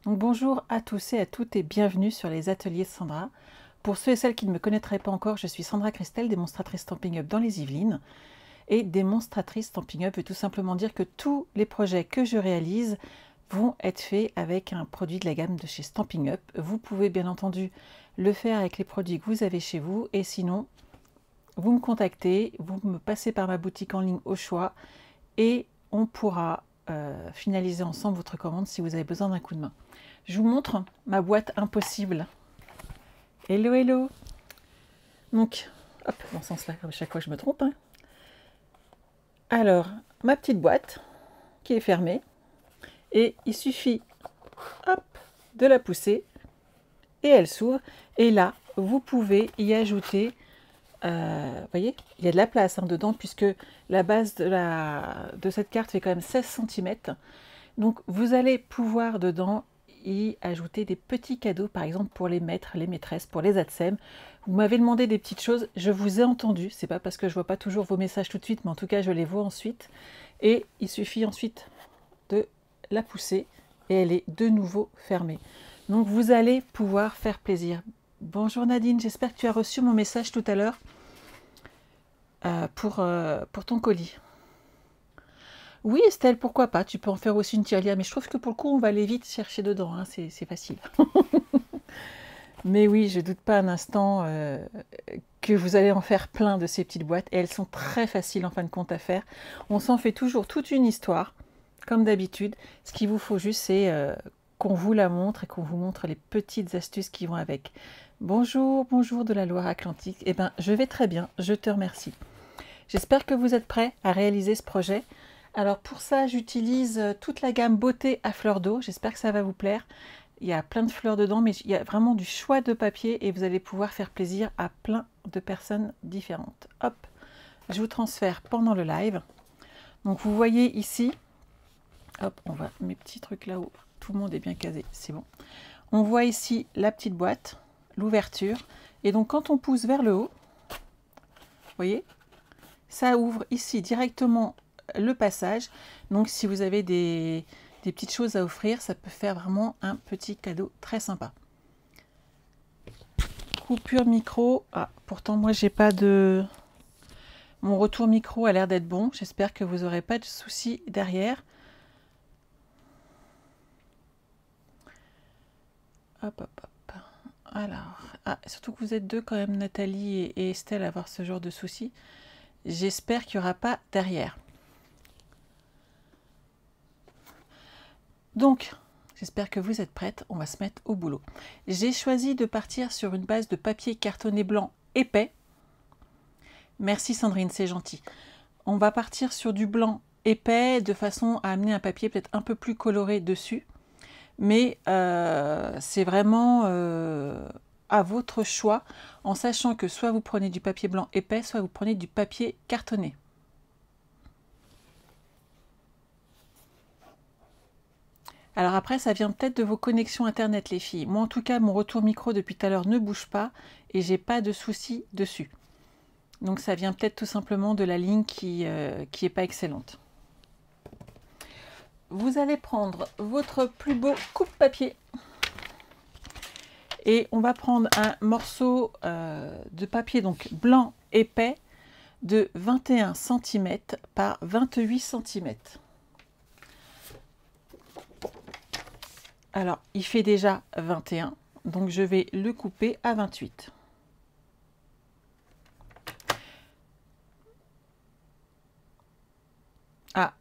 Donc bonjour à tous et à toutes et bienvenue sur les ateliers Sandra. Pour ceux et celles qui ne me connaîtraient pas encore, je suis Sandra Christelle, démonstratrice Stampin' Up dans les Yvelines. Et démonstratrice Stampin' Up veut tout simplement dire que tous les projets que je réalise vont être faits avec un produit de la gamme de chez Stampin' Up. Vous pouvez bien entendu le faire avec les produits que vous avez chez vous et sinon, vous me contactez, vous me passez par ma boutique en ligne au choix et on pourra finaliser ensemble votre commande si vous avez besoin d'un coup de main. Je vous montre ma boîte impossible. Hello, hello. Donc, hop, dans ce sens-là, comme chaque fois je me trompe. Hein. Alors, ma petite boîte qui est fermée. Et il suffit, hop, de la pousser. Et elle s'ouvre. Et là, vous pouvez y ajouter, vous voyez, il y a de la place hein, dedans, puisque la base de cette carte fait quand même 16 cm. Donc, vous allez pouvoir dedans y ajouter des petits cadeaux, par exemple pour les maîtres, les maîtresses, pour les ATSEM. Vous m'avez demandé des petites choses, je vous ai entendu, c'est pas parce que je vois pas toujours vos messages tout de suite, mais en tout cas je les vois ensuite. Et il suffit ensuite de la pousser et elle est de nouveau fermée. Donc vous allez pouvoir faire plaisir. Bonjour Nadine, j'espère que tu as reçu mon message tout à l'heure pour ton colis. Oui, Estelle, pourquoi pas? Tu peux en faire aussi une tirelire, mais je trouve que pour le coup, on va aller vite chercher dedans, hein, c'est facile. Mais oui, je ne doute pas un instant que vous allez en faire plein de ces petites boîtes, et elles sont très faciles en fin de compte à faire. On s'en fait toujours toute une histoire, comme d'habitude. Ce qu'il vous faut juste, c'est qu'on vous la montre et qu'on vous montre les petites astuces qui vont avec. Bonjour, bonjour de la Loire-Atlantique. Eh bien, je vais très bien, je te remercie. J'espère que vous êtes prêts à réaliser ce projet. Alors pour ça, j'utilise toute la gamme Beauté à fleurs d'eau. J'espère que ça va vous plaire. Il y a plein de fleurs dedans, mais il y a vraiment du choix de papier et vous allez pouvoir faire plaisir à plein de personnes différentes. Hop, je vous transfère pendant le live. Donc vous voyez ici, hop, on va mes petits trucs là où tout le monde est bien casé, c'est bon. On voit ici la petite boîte, l'ouverture. Et donc quand on pousse vers le haut, vous voyez, ça ouvre ici directement le passage. Donc si vous avez des petites choses à offrir, ça peut faire vraiment un petit cadeau très sympa. Coupure micro. Ah, pourtant moi j'ai pas de... Mon retour micro a l'air d'être bon. J'espère que vous n'aurez pas de soucis derrière. Hop, hop, hop. Alors, ah, surtout que vous êtes deux quand même, Nathalie et Estelle, à avoir ce genre de soucis. J'espère qu'il n'y aura pas derrière. Donc, j'espère que vous êtes prêtes. On va se mettre au boulot. J'ai choisi de partir sur une base de papier cartonné blanc épais. Merci Sandrine, c'est gentil. On va partir sur du blanc épais de façon à amener un papier peut-être un peu plus coloré dessus. Mais c'est vraiment à votre choix, en sachant que soit vous prenez du papier blanc épais, soit vous prenez du papier cartonné. Alors après, ça vient peut-être de vos connexions internet, les filles. Moi, en tout cas, mon retour micro depuis tout à l'heure ne bouge pas et j'ai pas de soucis dessus. Donc ça vient peut-être tout simplement de la ligne qui est pas excellente. Vous allez prendre votre plus beau coupe-papier et on va prendre un morceau de papier donc blanc épais de 21 cm par 28 cm. Alors, il fait déjà 21, donc je vais le couper à 28. Ah,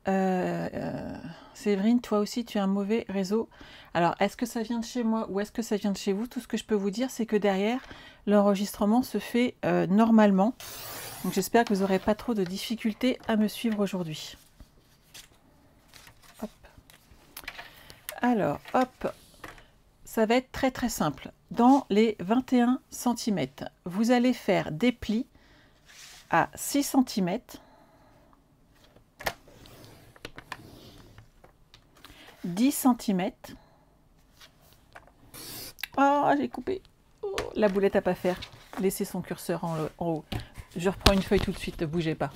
Séverine, toi aussi, tu as un mauvais réseau. Alors, est-ce que ça vient de chez moi ou est-ce que ça vient de chez vous? Tout ce que je peux vous dire, c'est que derrière, l'enregistrement se fait normalement. Donc, j'espère que vous n'aurez pas trop de difficultés à me suivre aujourd'hui. Alors, hop, ça va être très très simple. Dans les 21 cm, vous allez faire des plis à 6 cm, 10 cm. Oh, j'ai coupé. Oh, la boulette à pas faire. Laissez son curseur en haut. Je reprends une feuille tout de suite, ne bougez pas.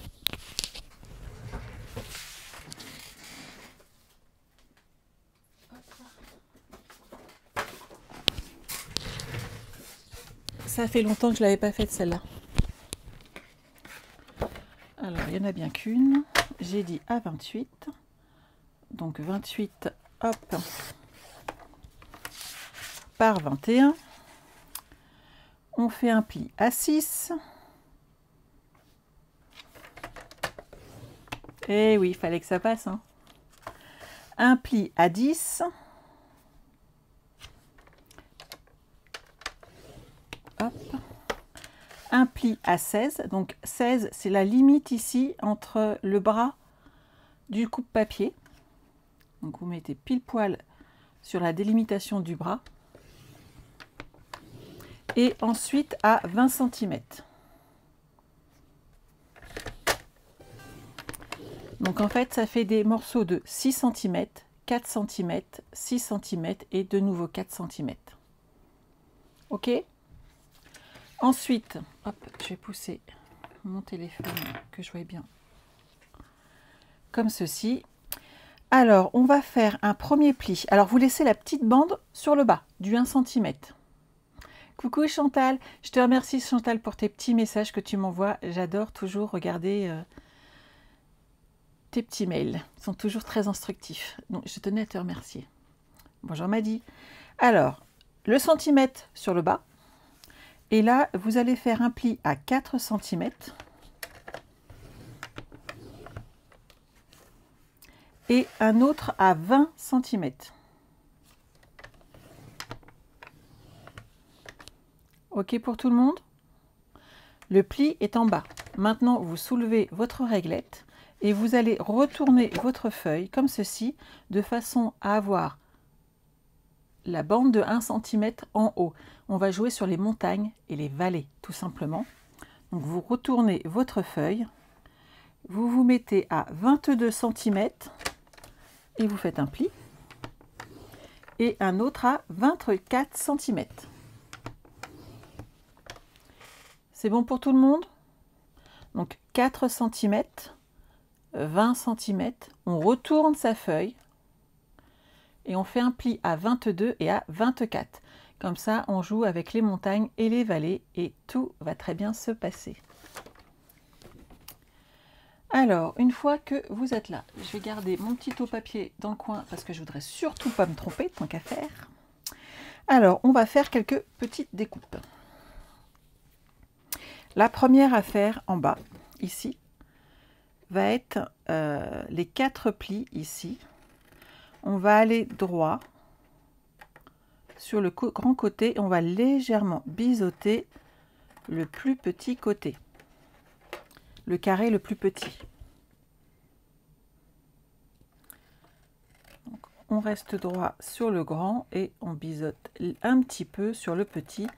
Ça fait longtemps que je ne l'avais pas faite celle-là. Alors, il n'y en a bien qu'une. J'ai dit à 28. Donc 28, hop, par 21. On fait un pli à 6. Et oui, il fallait que ça passe. Hein. Un pli à 10. Hop. Un pli à 16. Donc 16, c'est la limite ici entre le bras du coupe-papier. Donc vous mettez pile poil sur la délimitation du bras. Et ensuite à 20 cm. Donc en fait, ça fait des morceaux de 6 cm, 4 cm, 6 cm et de nouveau 4 cm. Ok? Ensuite, hop, je vais pousser mon téléphone que je vois bien. Comme ceci. Alors, on va faire un premier pli. Alors, vous laissez la petite bande sur le bas, du 1 cm. Coucou Chantal, je te remercie Chantal pour tes petits messages que tu m'envoies. J'adore toujours regarder tes petits mails. Ils sont toujours très instructifs. Donc, je tenais à te remercier. Bonjour Maddy. Alors, le centimètre sur le bas. Et là, vous allez faire un pli à 4 cm. Et un autre à 20 cm. Ok pour tout le monde? Le pli est en bas. Maintenant, vous soulevez votre réglette et vous allez retourner votre feuille comme ceci, de façon à avoir la bande de 1 cm en haut. On va jouer sur les montagnes et les vallées, tout simplement. Donc vous retournez votre feuille, vous vous mettez à 22 cm et vous faites un pli. Et un autre à 24 cm. C'est bon pour tout le monde? Donc 4 cm, 20 cm, on retourne sa feuille et on fait un pli à 22 et à 24. Comme ça, on joue avec les montagnes et les vallées et tout va très bien se passer. Alors, une fois que vous êtes là, je vais garder mon petit au papier dans le coin parce que je voudrais surtout pas me tromper, tant qu'à faire. Alors, on va faire quelques petites découpes. La première à faire en bas, ici, va être les 4 plis ici. On va aller droit sur le grand côté et on va légèrement biseauter le plus petit côté, le carré le plus petit. Donc, on reste droit sur le grand et on biseaute un petit peu sur le petit,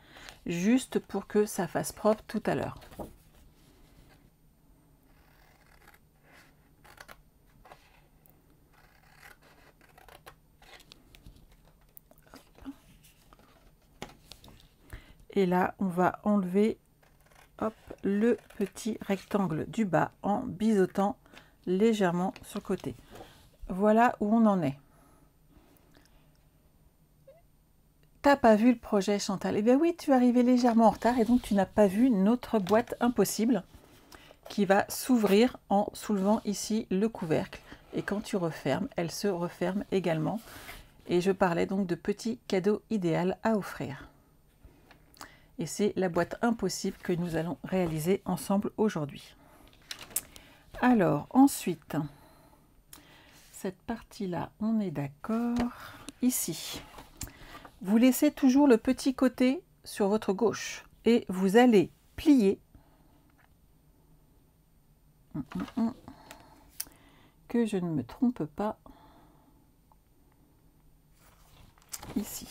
juste pour que ça fasse propre tout à l'heure. Et là, on va enlever hop, le petit rectangle du bas en biseautant légèrement sur le côté. Voilà où on en est. T'as pas vu le projet Chantal? Eh bien oui, tu es arrivé légèrement en retard et donc tu n'as pas vu notre boîte impossible qui va s'ouvrir en soulevant ici le couvercle. Et quand tu refermes, elle se referme également. Et je parlais donc de petits cadeaux idéaux à offrir. Et c'est la boîte impossible que nous allons réaliser ensemble aujourd'hui. Alors, ensuite, cette partie-là, on est d'accord. Ici, vous laissez toujours le petit côté sur votre gauche et vous allez plier. Que je ne me trompe pas. Ici.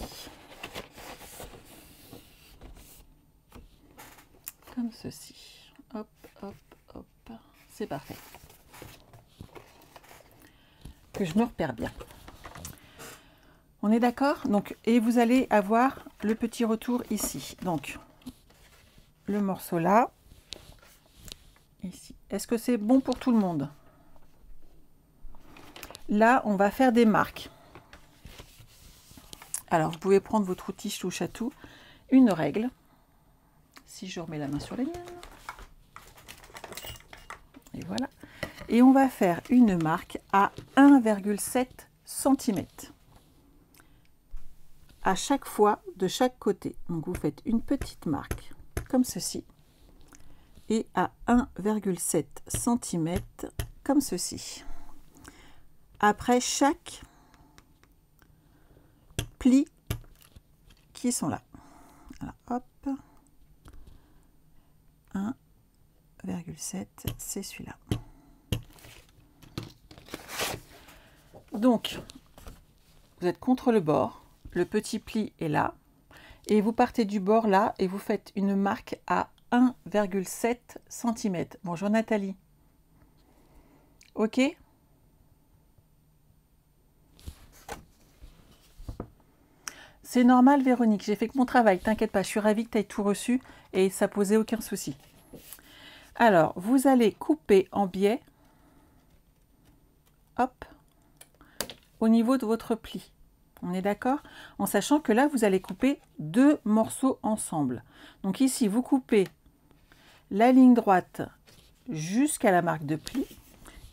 Comme ceci. Hop, hop, hop. C'est parfait. Que je me repère bien. On est d'accord? Donc, et vous allez avoir le petit retour ici. Donc, le morceau là. Ici. Est-ce que c'est bon pour tout le monde? Là, on va faire des marques. Alors, vous pouvez prendre votre outil touche à tout. Une règle. si je remets la main sur les miennes. Et voilà. Et on va faire une marque à 1,7 cm. À chaque fois, de chaque côté. Donc vous faites une petite marque, comme ceci. Et à 1,7 cm, comme ceci. Après chaque pli qui sont là. Alors, hop. 1,7, c'est celui-là. Donc, vous êtes contre le bord, le petit pli est là, et vous partez du bord là, et vous faites une marque à 1,7 cm. Bonjour Nathalie. Ok? C'est normal Véronique, j'ai fait que mon travail, t'inquiète pas, je suis ravie que tu aies tout reçu, et ça posait aucun souci. Alors, vous allez couper en biais, hop, au niveau de votre pli. On est d'accord? En sachant que là, vous allez couper deux morceaux ensemble. Donc ici, vous coupez la ligne droite jusqu'à la marque de pli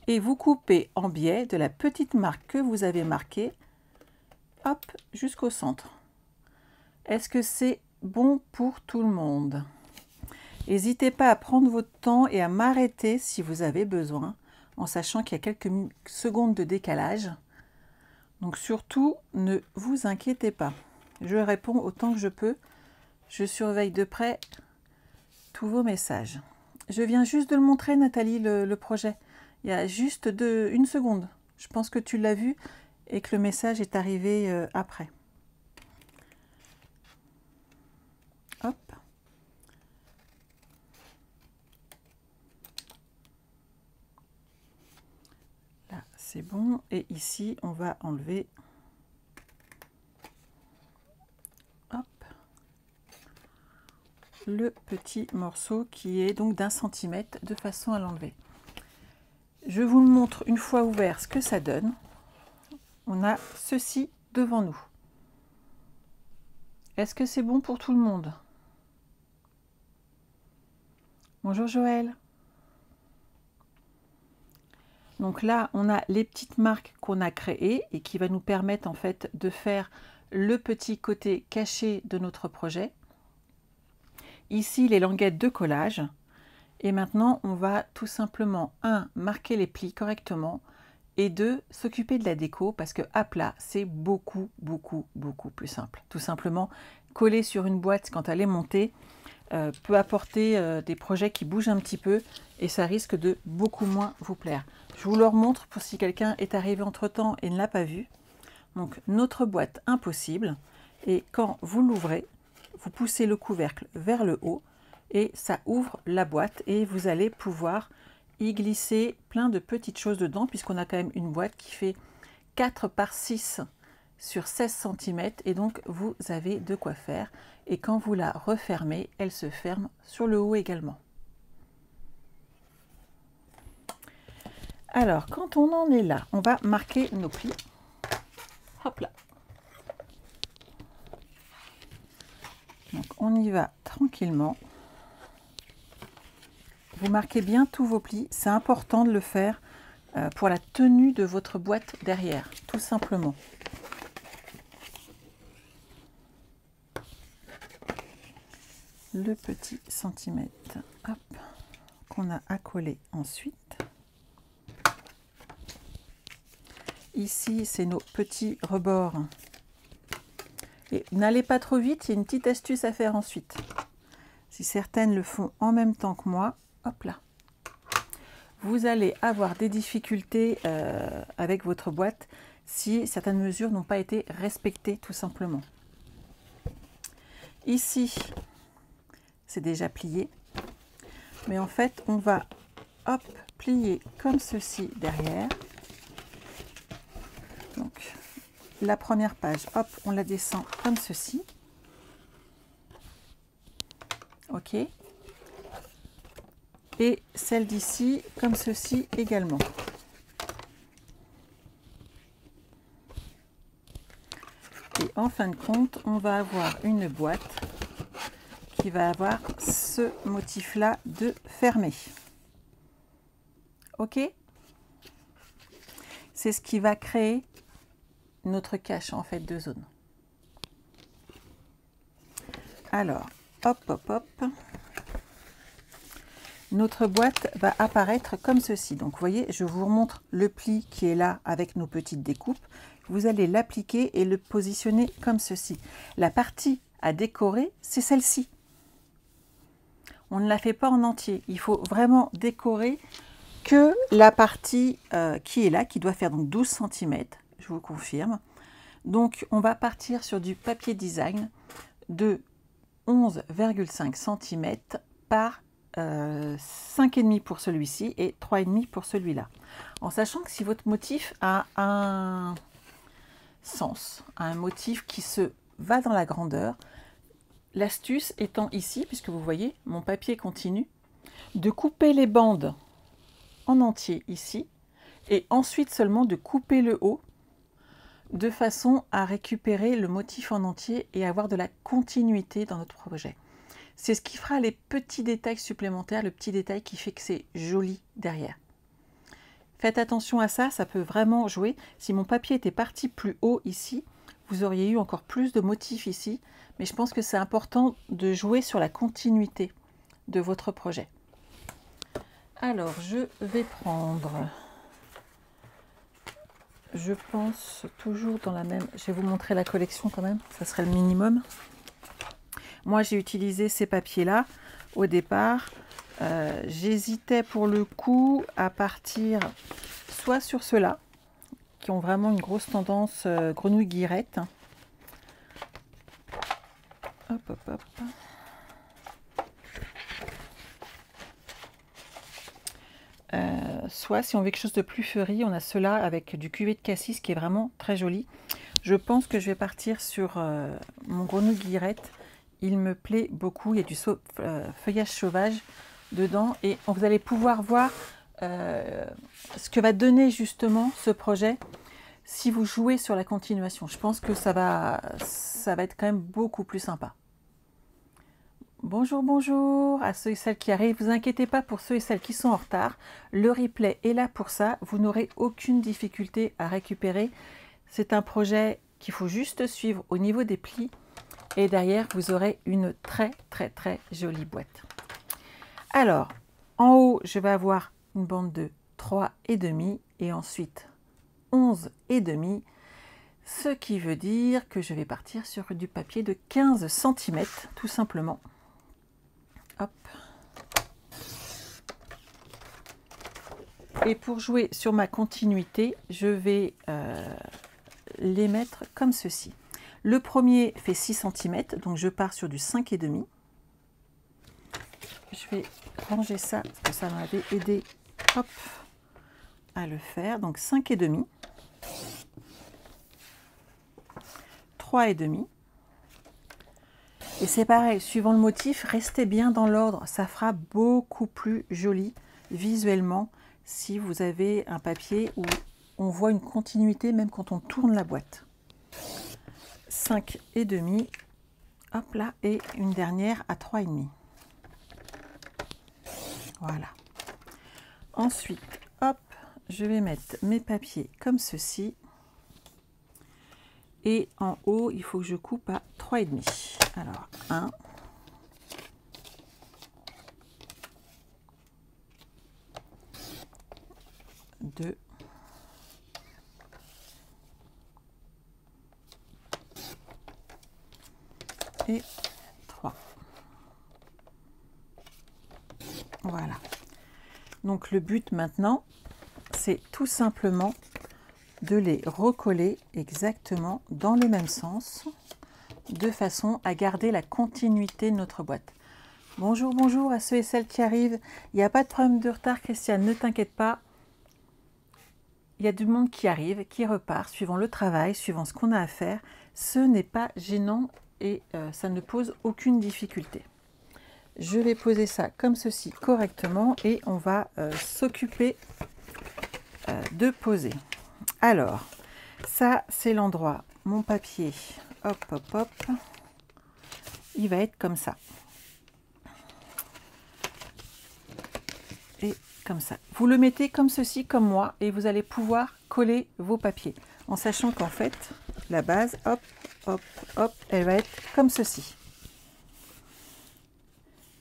et vous coupez en biais de la petite marque que vous avez marquée, hop, jusqu'au centre. Est-ce que c'est bon pour tout le monde? N'hésitez pas à prendre votre temps et à m'arrêter si vous avez besoin, en sachant qu'il y a quelques secondes de décalage. Donc surtout, ne vous inquiétez pas. Je réponds autant que je peux. Je surveille de près tous vos messages. Je viens juste de le montrer, Nathalie, le projet. Il y a juste une seconde. Je pense que tu l'as vu et que le message est arrivé après. Hop. Là, c'est bon. Et ici, on va enlever... le petit morceau qui est donc d'1 centimètre de façon à l'enlever. Je vous le montre une fois ouvert ce que ça donne. On a ceci devant nous. Est-ce que c'est bon pour tout le monde? Bonjour Joël. Donc là, on a les petites marques qu'on a créées et qui va nous permettre en fait de faire le petit côté caché de notre projet. Ici, les languettes de collage. Et maintenant, on va tout simplement, 1, marquer les plis correctement et 2, s'occuper de la déco parce que à plat, c'est beaucoup plus simple. Tout simplement, coller sur une boîte quand elle est montée peut apporter des projets qui bougent un petit peu et ça risque de beaucoup moins vous plaire. Je vous le remontre pour si quelqu'un est arrivé entre-temps et ne l'a pas vu. Donc, notre boîte impossible. Et quand vous l'ouvrez, vous poussez le couvercle vers le haut et ça ouvre la boîte et vous allez pouvoir y glisser plein de petites choses dedans puisqu'on a quand même une boîte qui fait 4 par 6 sur 16 cm et donc vous avez de quoi faire. Et quand vous la refermez, elle se ferme sur le haut également. Alors, quand on en est là, on va marquer nos plis. Hop là. Donc on y va tranquillement. Vous marquez bien tous vos plis. C'est important de le faire pour la tenue de votre boîte derrière, tout simplement. Le petit centimètre qu'on a à coller ensuite. Ici, c'est nos petits rebords. Et n'allez pas trop vite, il y a une petite astuce à faire ensuite. Si certaines le font en même temps que moi, hop là. Vous allez avoir des difficultés avec votre boîte si certaines mesures n'ont pas été respectées tout simplement. Ici, c'est déjà plié. Mais en fait, on va hop, plier comme ceci derrière. Donc, la première page, hop, on la descend comme ceci. OK. Et celle d'ici, comme ceci également. Et en fin de compte, on va avoir une boîte qui va avoir ce motif-là de fermé. Ok? C'est ce qui va créer notre cache en fait de zone. Alors, hop, hop, hop. Notre boîte va apparaître comme ceci. Donc, vous voyez, je vous remontre le pli qui est là avec nos petites découpes. Vous allez l'appliquer et le positionner comme ceci. La partie à décorer, c'est celle-ci. On ne la fait pas en entier. Il faut vraiment décorer que la partie qui est là, qui doit faire donc 12 cm, je vous confirme. Donc, on va partir sur du papier design de 11,5 cm par 5,5 pour celui-ci et 3,5 pour celui-là. En sachant que si votre motif a un sens, un motif qui se va dans la grandeur, l'astuce étant ici, puisque vous voyez, mon papier continue, de couper les bandes en entier ici et ensuite seulement de couper le haut de façon à récupérer le motif en entier et avoir de la continuité dans notre projet. C'est ce qui fera les petits détails supplémentaires, le petit détail qui fait que c'est joli derrière. Faites attention à ça, ça peut vraiment jouer. Si mon papier était parti plus haut ici, vous auriez eu encore plus de motifs ici, mais je pense que c'est important de jouer sur la continuité de votre projet. Alors, je vais prendre, je pense toujours dans la même, je vais vous montrer la collection quand même, ça serait le minimum. Moi, j'ai utilisé ces papiers-là au départ. J'hésitais pour le coup à partir soit sur ceux-là, qui ont vraiment une grosse tendance grenouille guillerette. Hop, hop, hop. Soit, si on veut quelque chose de plus fleuri, on a ceux-là avec du cuvé de cassis qui est vraiment très joli. Je pense que je vais partir sur mon grenouille guillerette. Il me plaît beaucoup, il y a du feuillage sauvage dedans et vous allez pouvoir voir ce que va donner justement ce projet si vous jouez sur la continuation. Je pense que ça va être quand même beaucoup plus sympa. Bonjour, bonjour à ceux et celles qui arrivent. Ne vous inquiétez pas pour ceux et celles qui sont en retard. Le replay est là pour ça. Vous n'aurez aucune difficulté à récupérer. C'est un projet qu'il faut juste suivre au niveau des plis. Et derrière, vous aurez une très jolie boîte. Alors, en haut, je vais avoir une bande de 3,5 et ensuite 11,5, ce qui veut dire que je vais partir sur du papier de 15 cm, tout simplement. Hop. Et pour jouer sur ma continuité, je vais les mettre comme ceci. Le premier fait 6 cm, donc je pars sur du 5,5. Je vais ranger ça, parce que ça m'avait aidé hop, à le faire. Donc 5,5, 3,5. Et c'est pareil, suivant le motif, restez bien dans l'ordre. Ça fera beaucoup plus joli visuellement si vous avez un papier où on voit une continuité même quand on tourne la boîte. 5,5, hop là, et une dernière à 3,5. Voilà. Ensuite, hop, je vais mettre mes papiers comme ceci. Et en haut, il faut que je coupe à 3,5. Alors, 1, 2, et 3. Voilà. Donc le but maintenant, c'est tout simplement de les recoller exactement dans le même sens, de façon à garder la continuité de notre boîte. Bonjour, bonjour à ceux et celles qui arrivent. Il n'y a pas de problème de retard, Christiane, ne t'inquiète pas. Il y a du monde qui arrive, qui repart, suivant le travail, suivant ce qu'on a à faire. Ce n'est pas gênant et ça ne pose aucune difficulté. Je vais poser ça comme ceci correctement et on va s'occuper de poser. Alors, ça c'est l'endroit, mon papier, hop, hop, hop, il va être comme ça. comme ça. Vous le mettez comme ceci, comme moi, et vous allez pouvoir coller vos papiers, en sachant qu'en fait, la base, hop, hop, hop, elle va être comme ceci.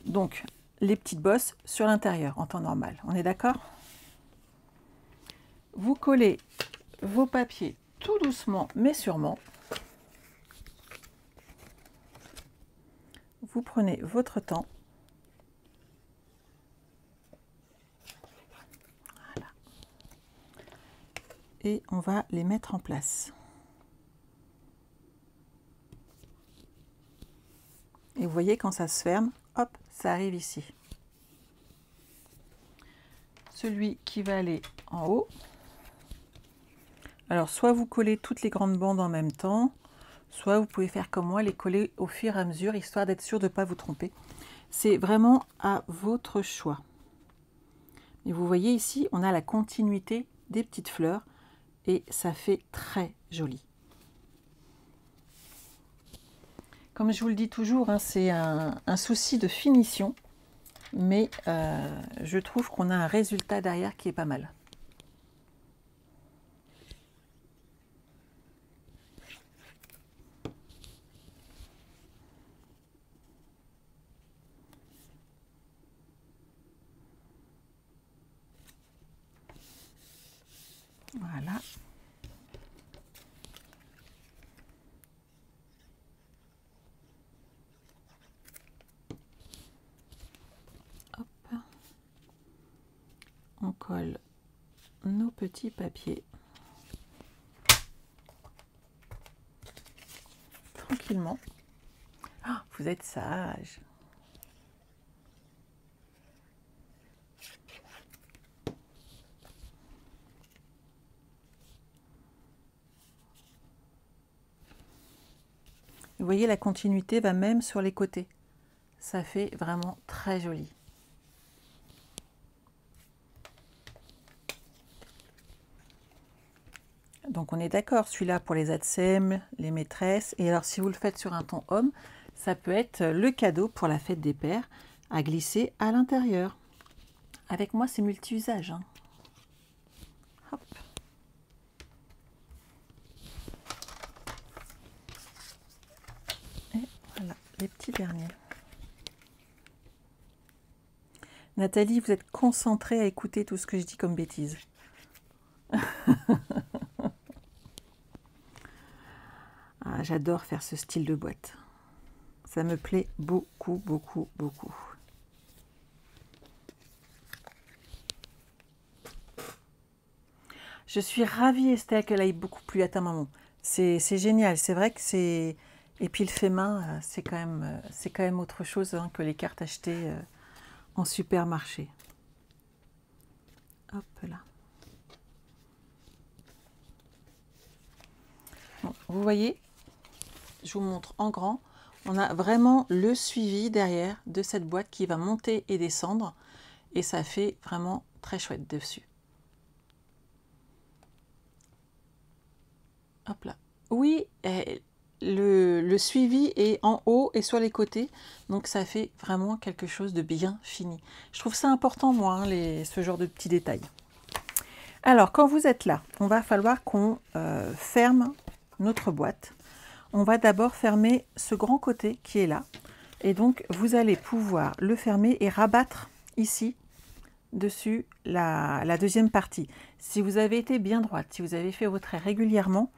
Donc, les petites bosses sur l'intérieur, en temps normal. On est d'accord? Vous collez vos papiers tout doucement, mais sûrement. Vous prenez votre temps. Voilà. Et on va les mettre en place. Et vous voyez, quand ça se ferme, hop, ça arrive ici. Celui qui va aller en haut. Alors, soit vous collez toutes les grandes bandes en même temps, soit vous pouvez faire comme moi, les coller au fur et à mesure, histoire d'être sûr de ne pas vous tromper. C'est vraiment à votre choix. Et vous voyez ici, on a la continuité des petites fleurs et ça fait très joli. Comme je vous le dis toujours, hein, c'est un souci de finition, mais je trouve qu'on a un résultat derrière qui est pas mal. Voilà. Hop. On colle nos petits papiers tranquillement. Oh, vous êtes sage. Vous voyez, la continuité va même sur les côtés. Ça fait vraiment très joli. Donc on est d'accord, celui-là pour les ATSEM, les maîtresses. Et alors si vous le faites sur un ton homme, ça peut être le cadeau pour la fête des pères à glisser à l'intérieur. Avec moi, c'est multi-usage. Hein. Hop. Et voilà, les petits derniers. Nathalie, vous êtes concentrée à écouter tout ce que je dis comme bêtises. Ah, j'adore faire ce style de boîte. Ça me plaît beaucoup, beaucoup, beaucoup. Je suis ravie, Estelle, qu'elle aille beaucoup plus à ta maman. C'est génial. C'est vrai que c'est... Et puis le fait main, c'est quand même autre chose hein, que les cartes achetées en supermarché. Hop là. Bon, vous voyez, je vous montre en grand. On a vraiment le suivi derrière de cette boîte qui va monter et descendre. Et ça fait vraiment très chouette dessus. Hop là. Oui, le suivi est en haut et sur les côtés. Donc ça fait vraiment quelque chose de bien fini. Je trouve ça important, moi, hein, ce genre de petits détails. Alors, quand vous êtes là, on va falloir qu'on ferme notre boîte. On va d'abord fermer ce grand côté qui est là. Et donc, vous allez pouvoir le fermer et rabattre ici, dessus, la deuxième partie. Si vous avez été bien droite, si vous avez fait vos traits régulièrement,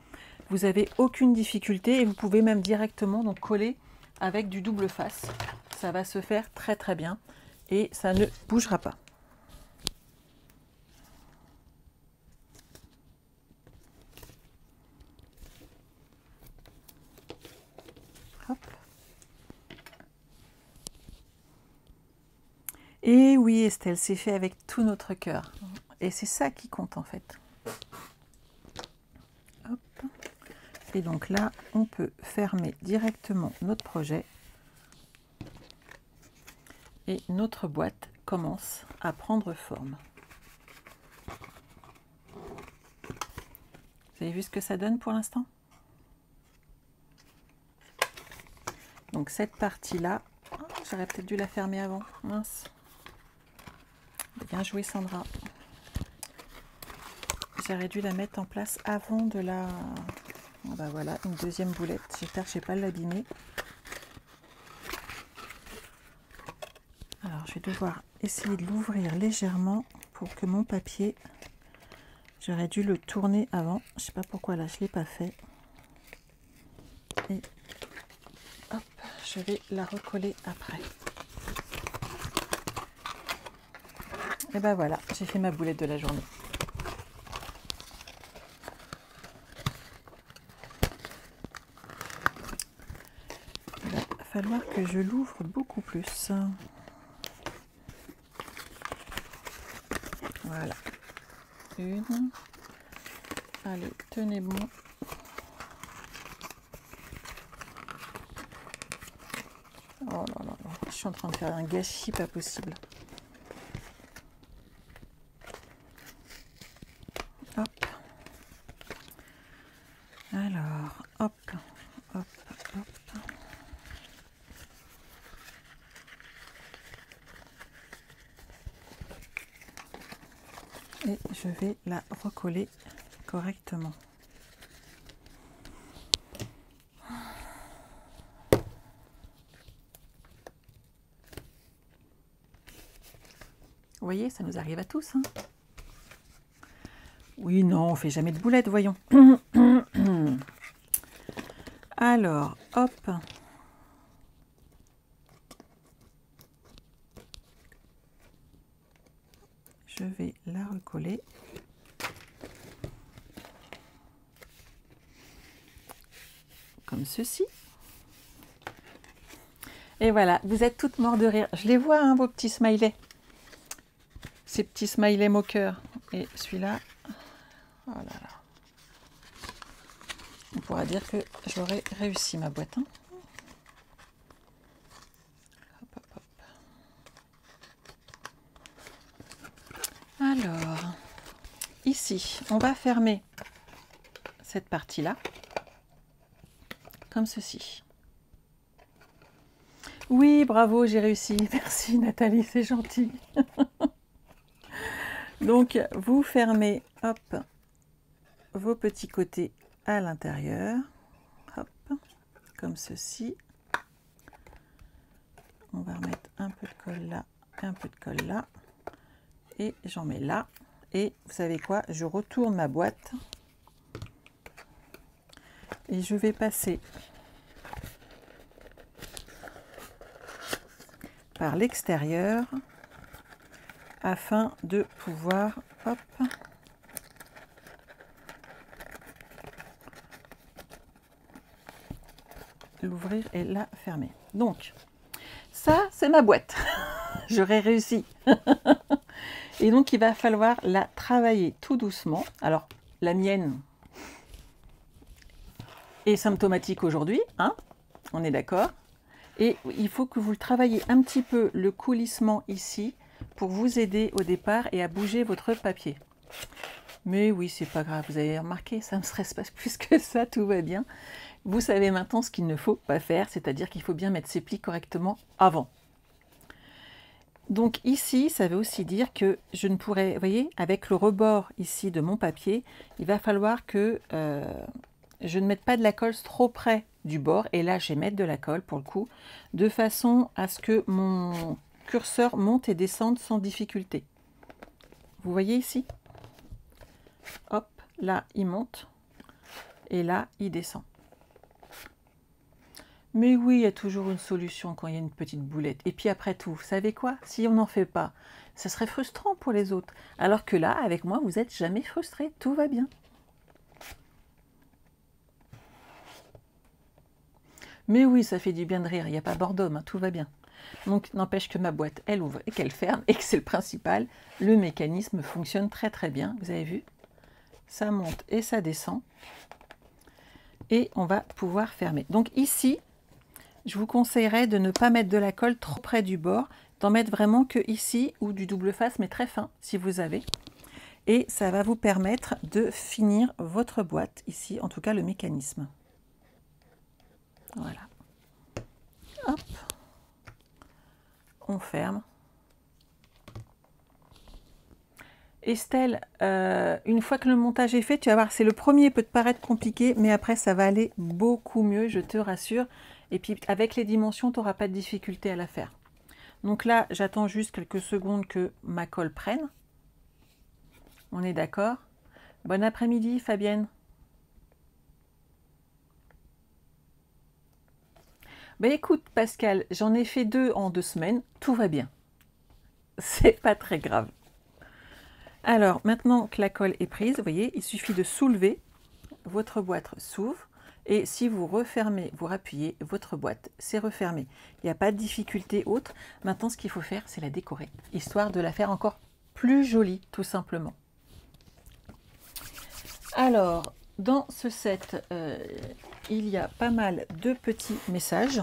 vous n'avez aucune difficulté et vous pouvez même directement donc coller avec du double face. Ça va se faire très très bien et ça ne bougera pas. Hop. Et oui, Estelle, c'est fait avec tout notre cœur. Et c'est ça qui compte en fait. Hop. Et donc là, on peut fermer directement notre projet. Et notre boîte commence à prendre forme. Vous avez vu ce que ça donne pour l'instant? Donc cette partie-là, oh, j'aurais peut-être dû la fermer avant, mince. Bien joué Sandra. J'aurais dû la mettre en place avant de la... Bon, bah voilà, une deuxième boulette. J'espère que je ne vais pas l'abîmer. Alors, je vais devoir essayer de l'ouvrir légèrement pour que mon papier... J'aurais dû le tourner avant. Je ne sais pas pourquoi là, je ne l'ai pas fait. Et hop, je vais la recoller après. Et ben voilà, j'ai fait ma boulette de la journée. Il va falloir que je l'ouvre beaucoup plus. Voilà. Une. Allez, tenez bon. Oh là là là, je suis en train de faire un gâchis pas possible. Hop. Alors, hop, hop, hop. Et je vais la recoller correctement. Vous voyez, ça nous arrive à tous. Hein. Oui, non, on fait jamais de boulettes, voyons. Alors, hop. Je vais la recoller. Comme ceci. Et voilà, vous êtes toutes mortes de rire. Je les vois, hein, vos petits smileys. Ces petits smileys moqueurs. Et celui-là, oh là là. On pourra dire que j'aurais réussi ma boîte. Hein. Hop, hop, hop. Alors, ici, on va fermer cette partie-là, comme ceci. Oui, bravo, j'ai réussi. Merci Nathalie, c'est gentil. Donc, vous fermez, hop, vos petits côtés à l'intérieur, hop, comme ceci. On va remettre un peu de colle là, un peu de colle là, et j'en mets là. Et vous savez quoi, je retourne ma boîte et je vais passer par l'extérieur afin de pouvoir, hop, l'ouvrir et la fermer. Donc, ça, c'est ma boîte. J'aurais réussi. Et donc, il va falloir la travailler tout doucement. Alors, la mienne est symptomatique aujourd'hui, hein, on est d'accord. Et il faut que vous le travaillez un petit peu, le coulissement ici, pour vous aider au départ et à bouger votre papier. Mais oui, c'est pas grave, vous avez remarqué, ça ne stresse pas plus que ça, tout va bien. Vous savez maintenant ce qu'il ne faut pas faire, c'est-à-dire qu'il faut bien mettre ses plis correctement avant. Donc ici, ça veut aussi dire que je ne pourrais, vous voyez, avec le rebord ici de mon papier, il va falloir que je ne mette pas de la colle trop près du bord. Et là, je vais mettre de la colle pour le coup, de façon à ce que mon curseur monte et descende sans difficulté. Vous voyez ici? Hop, là, il monte. Et là, il descend. Mais oui, il y a toujours une solution quand il y a une petite boulette. Et puis après tout, vous savez quoi? Si on n'en fait pas, ça serait frustrant pour les autres. Alors que là, avec moi, vous n'êtes jamais frustrés. Tout va bien. Mais oui, ça fait du bien de rire. Il n'y a pas bord d'homme, hein, tout va bien. Donc, n'empêche que ma boîte, elle ouvre et qu'elle ferme. Et que c'est le principal. Le mécanisme fonctionne très très bien. Vous avez vu? Ça monte et ça descend. Et on va pouvoir fermer. Donc ici, je vous conseillerais de ne pas mettre de la colle trop près du bord, d'en mettre vraiment que ici ou du double face, mais très fin si vous avez. Et ça va vous permettre de finir votre boîte ici, en tout cas le mécanisme. Voilà. Hop. On ferme. Estelle, une fois que le montage est fait, tu vas voir, c'est le premier peut te paraître compliqué, mais après ça va aller beaucoup mieux, je te rassure. Et puis avec les dimensions, tu n'auras pas de difficulté à la faire. Donc là, j'attends juste quelques secondes que ma colle prenne. On est d'accord? Bon après-midi, Fabienne. Ben écoute, Pascal, j'en ai fait 2 en 2 semaines, tout va bien. C'est pas très grave. Alors, maintenant que la colle est prise, vous voyez, il suffit de soulever, votre boîte s'ouvre, et si vous refermez, vous rappuyez, votre boîte, c'est refermé. Il n'y a pas de difficulté autre. Maintenant, ce qu'il faut faire, c'est la décorer, histoire de la faire encore plus jolie, tout simplement. Alors, dans ce set, il y a pas mal de petits messages.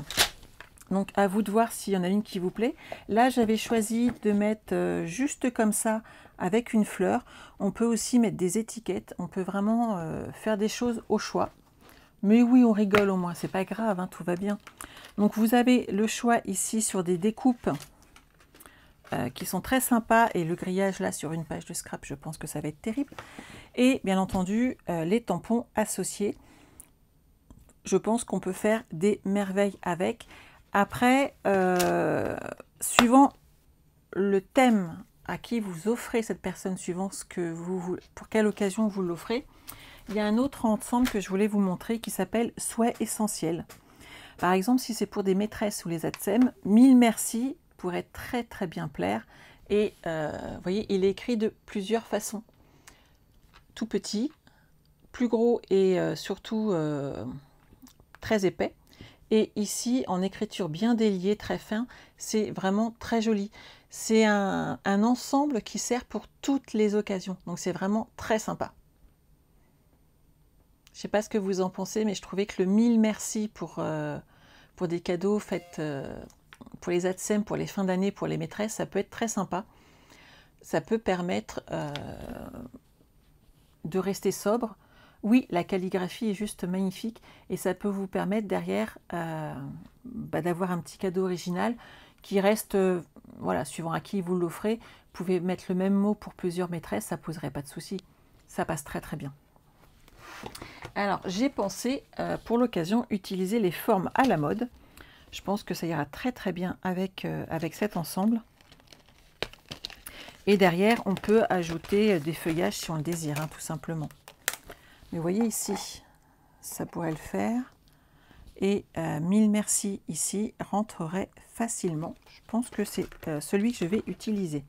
Donc, à vous de voir s'il y en a une qui vous plaît. Là, j'avais choisi de mettre juste comme ça, avec une fleur. On peut aussi mettre des étiquettes. On peut vraiment faire des choses au choix. Mais oui, on rigole au moins, c'est pas grave, hein, tout va bien. Donc, vous avez le choix ici sur des découpes qui sont très sympas. Et le grillage là, sur une page de scrap, je pense que ça va être terrible. Et bien entendu, les tampons associés. Je pense qu'on peut faire des merveilles avec. Après, suivant le thème à qui vous offrez cette personne, suivant ce que pour quelle occasion vous l'offrez, il y a un autre ensemble que je voulais vous montrer qui s'appelle Souhait essentiel. Par exemple, si c'est pour des maîtresses ou les ATSEM, 1000 merci pourrait très très bien plaire. Et vous voyez, il est écrit de plusieurs façons. Tout petit, plus gros et surtout très épais. Et ici, en écriture bien déliée, très fin, c'est vraiment très joli. C'est un ensemble qui sert pour toutes les occasions. Donc c'est vraiment très sympa. Je ne sais pas ce que vous en pensez, mais je trouvais que le 1000 merci pour des cadeaux faits pour les ATSEM, pour les fins d'année, pour les maîtresses, ça peut être très sympa. Ça peut permettre de rester sobre. Oui, la calligraphie est juste magnifique et ça peut vous permettre derrière d'avoir un petit cadeau original qui reste, voilà, suivant à qui vous l'offrez. Vous pouvez mettre le même mot pour plusieurs maîtresses, ça ne poserait pas de souci. Ça passe très très bien. Alors, j'ai pensé pour l'occasion utiliser les formes à la mode. Je pense que ça ira très très bien avec cet ensemble. Et derrière, on peut ajouter des feuillages si on le désire, hein, tout simplement. Mais vous voyez ici, ça pourrait le faire. Et 1000 merci ici rentrerait facilement. Je pense que c'est celui que je vais utiliser.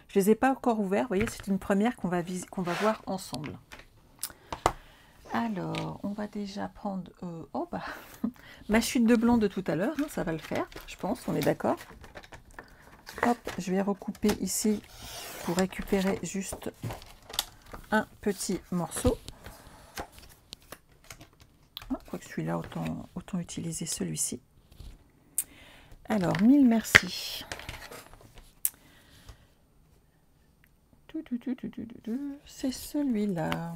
Je ne les ai pas encore ouverts. Vous voyez, c'est une première qu'on va voir ensemble. Alors, on va déjà prendre ma chute de blanc de tout à l'heure. Hein, ça va le faire, je pense. On est d'accord. Hop, je vais recouper ici pour récupérer juste un petit morceau. Quoique celui-là, autant utiliser celui-ci. Alors, 1000 merci. C'est celui-là.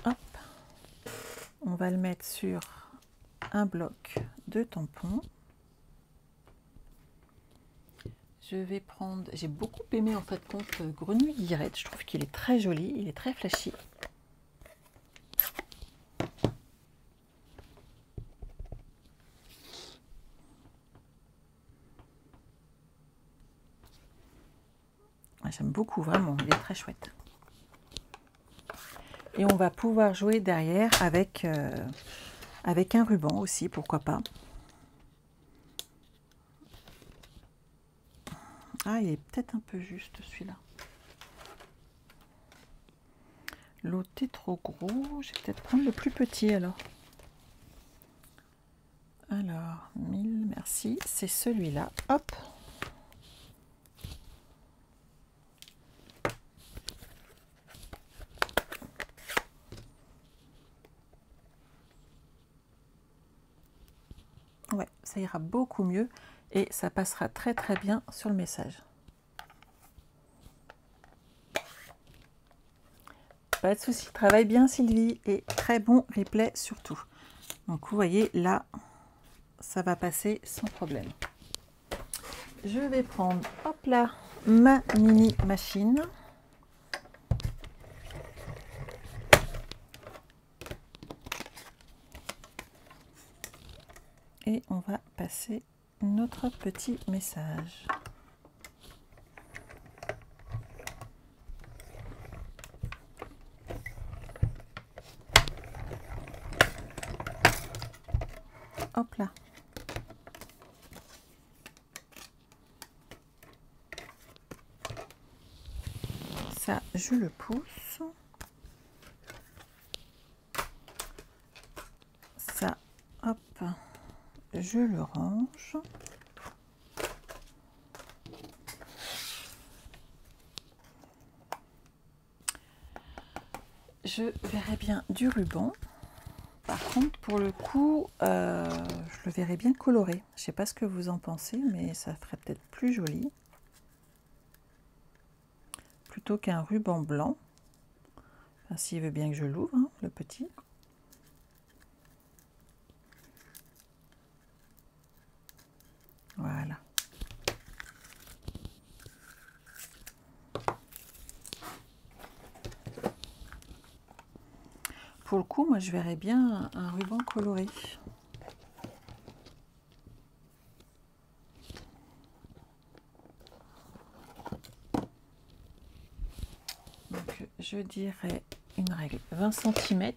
Hop. On va le mettre sur un bloc de tampons. Je vais prendre... J'ai beaucoup aimé en fait compte Grenouille Guillerette. Je trouve qu'il est très joli, il est très flashy. J'aime beaucoup, vraiment, il est très chouette. Et on va pouvoir jouer derrière avec un ruban aussi, pourquoi pas. Ah, il est peut-être un peu juste celui-là. L'autre est trop gros, je vais peut-être prendre le plus petit alors. Alors, 1000, merci, c'est celui-là, hop. Ouais, ça ira beaucoup mieux et ça passera très très bien sur le message. Pas de souci, travaille bien Sylvie et très bon replay surtout. Donc vous voyez là, ça va passer sans problème. Je vais prendre, hop là, ma mini machine. Et on va passer notre petit message. Hop là. Ça, je le pousse. Ça, hop, je le range. Je verrai bien du ruban. Par contre, pour le coup, je le verrai bien coloré. Je ne sais pas ce que vous en pensez, mais ça ferait peut-être plus joli. Plutôt qu'un ruban blanc. Enfin, s'il veut bien que je l'ouvre, hein, le petit. Voilà. Pour le coup, moi, je verrais bien un ruban coloré. Donc, je dirais une règle 20 cm.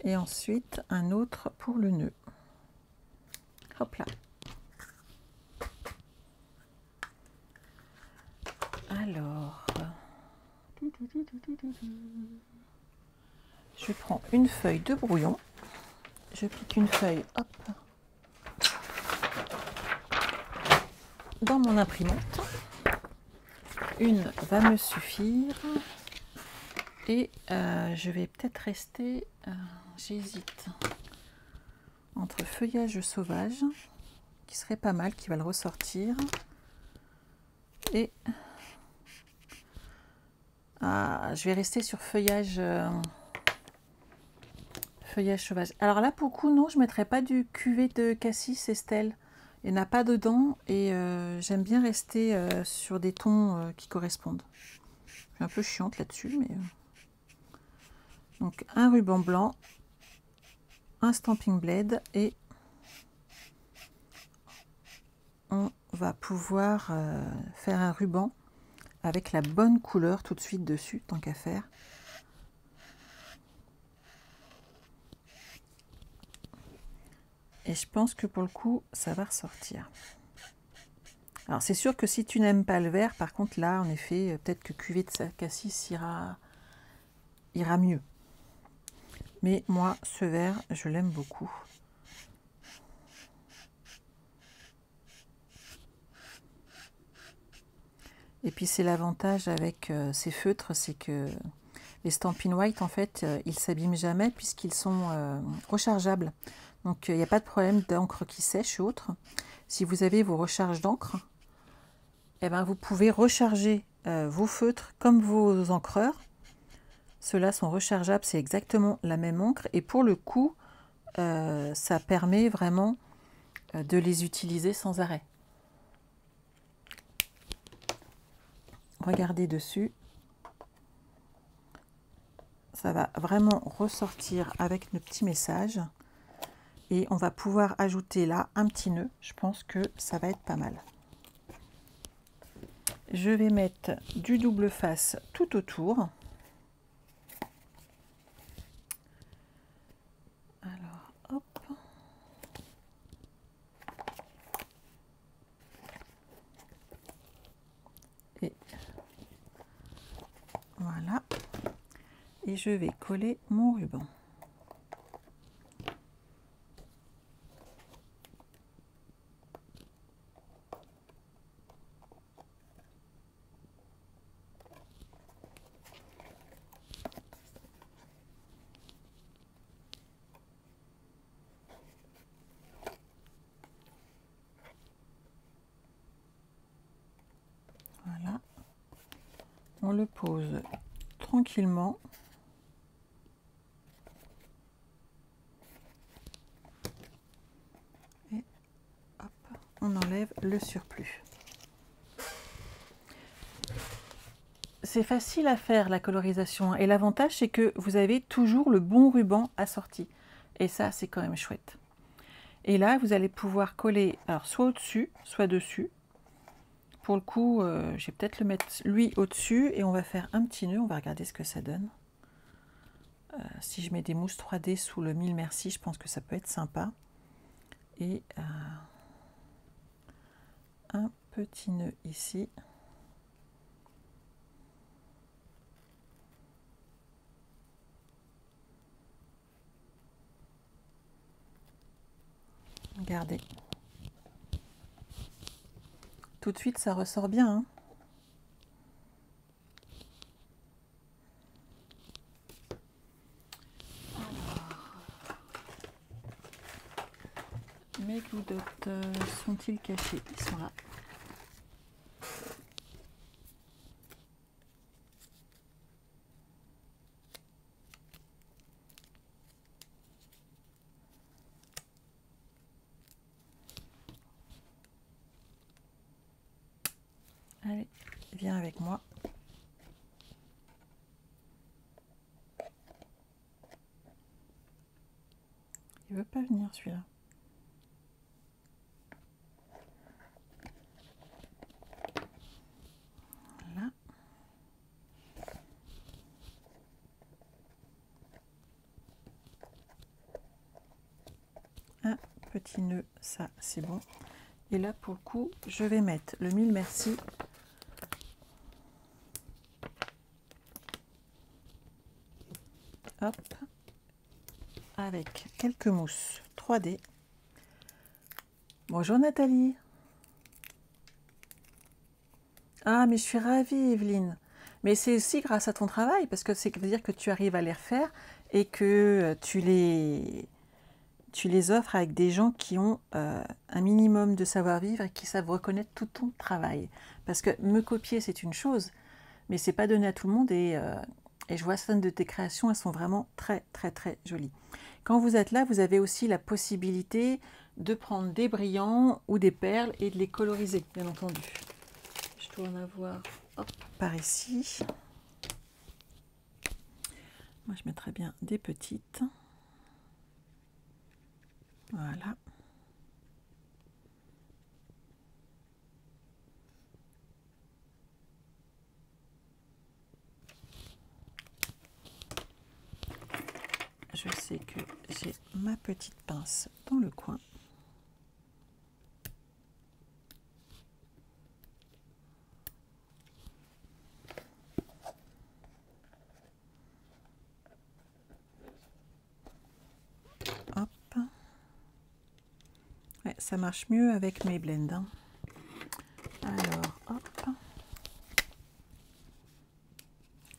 Et ensuite, un autre pour le nœud. Hop là. Alors, je prends une feuille de brouillon. Je pique une feuille, hop, dans mon imprimante. Une va me suffire. Et je vais peut-être rester, j'hésite, entre feuillage sauvage, qui serait pas mal, qui va le ressortir, et je vais rester sur feuillage sauvage. Alors là, pour le coup, non, je ne mettrai pas du cuvée de Cassis Estelle. Il n'y en a pas dedans, et j'aime bien rester sur des tons qui correspondent. Je suis un peu chiante là-dessus, mais... Donc un ruban blanc, un stamping blade, et on va pouvoir faire un ruban avec la bonne couleur tout de suite dessus, tant qu'à faire. Et je pense que pour le coup, ça va ressortir. Alors c'est sûr que si tu n'aimes pas le vert, par contre là, en effet, peut-être que cuvée de Cassis ira mieux. Mais moi, ce vert, je l'aime beaucoup. Et puis c'est l'avantage avec ces feutres, c'est que les Stampin' White, en fait, ils s'abîment jamais puisqu'ils sont rechargeables. Donc il n'y a pas de problème d'encre qui sèche ou autre. Si vous avez vos recharges d'encre, eh ben, vous pouvez recharger vos feutres comme vos encreurs. Ceux-là sont rechargeables, c'est exactement la même encre. Et pour le coup, ça permet vraiment de les utiliser sans arrêt. Regardez dessus. Ça va vraiment ressortir avec nos petits messages. Et on va pouvoir ajouter là un petit nœud. Je pense que ça va être pas mal. Je vais mettre du double face tout autour. Alors, hop. Et voilà. Et je vais coller mon ruban. Voilà. On le pose tranquillement. le surplus. C'est facile à faire la colorisation et l'avantage c'est que vous avez toujours le bon ruban assorti. Et ça c'est quand même chouette. Et là vous allez pouvoir coller alors soit au-dessus, soit dessus. Pour le coup, je vais peut-être le mettre lui au-dessus et on va faire un petit nœud, on va regarder ce que ça donne. Si je mets des mousses 3D sous le Mille Merci, je pense que ça peut être sympa. Et un petit nœud ici. Regardez. Tout de suite, ça ressort bien, hein. Mes glue dots sont-ils cachés? Ils sont là. Allez, viens avec moi. Il veut pas venir celui-là. Voilà. Un petit nœud, ça c'est bon. Et là pour le coup, je vais mettre le Mille Merci. Hop. Avec quelques mousses 3D. Bonjour Nathalie. Ah mais je suis ravie Evelyne. Mais c'est aussi grâce à ton travail, parce que ça veut dire que tu arrives à les refaire et que tu les offres avec des gens qui ont un minimum de savoir-vivre et qui savent reconnaître tout ton travail. Parce que me copier c'est une chose, mais c'est pas donné à tout le monde et je vois certaines de tes créations, elles sont vraiment très très très jolies. Quand vous êtes là, vous avez aussi la possibilité de prendre des brillants ou des perles et de les coloriser, bien entendu. Je dois en avoir par ici. Moi, je mettrais bien des petites. Voilà. Je sais que j'ai ma petite pince dans le coin. Hop. Ouais, ça marche mieux avec mes blends. Hein. Alors, hop.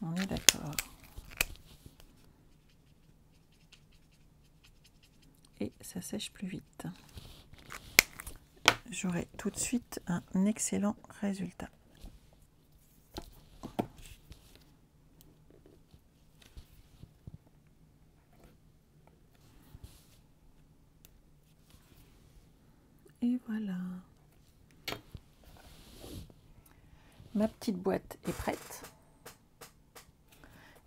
On est d'accord. Et ça sèche plus vite. J'aurai tout de suite un excellent résultat. Et voilà. Ma petite boîte est prête.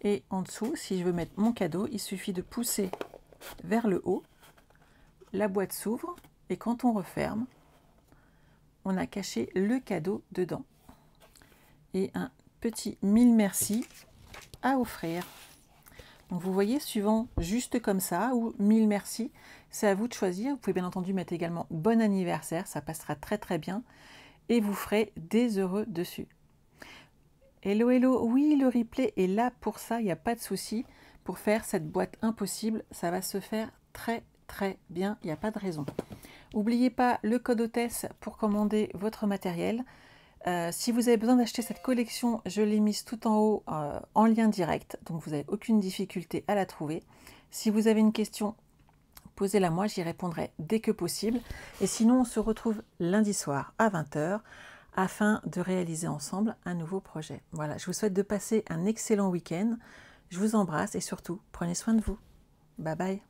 Et en dessous, si je veux mettre mon cadeau, il suffit de pousser vers le haut. La boîte s'ouvre et quand on referme, on a caché le cadeau dedans. Et un petit Mille Merci à offrir. Donc vous voyez, suivant juste comme ça ou Mille Merci, c'est à vous de choisir. Vous pouvez bien entendu mettre également bon anniversaire, ça passera très très bien. Et vous ferez des heureux dessus. Hello, hello, oui, le replay est là pour ça, il n'y a pas de souci. Pour faire cette boîte impossible, ça va se faire très très bien, il n'y a pas de raison. N'oubliez pas le code hôtesse pour commander votre matériel. Si vous avez besoin d'acheter cette collection, je l'ai mise tout en haut en lien direct, donc vous n'avez aucune difficulté à la trouver. Si vous avez une question, posez-la moi, j'y répondrai dès que possible. Et sinon, on se retrouve lundi soir à 20 h afin de réaliser ensemble un nouveau projet. Voilà, je vous souhaite de passer un excellent week-end. Je vous embrasse et surtout, prenez soin de vous. Bye bye.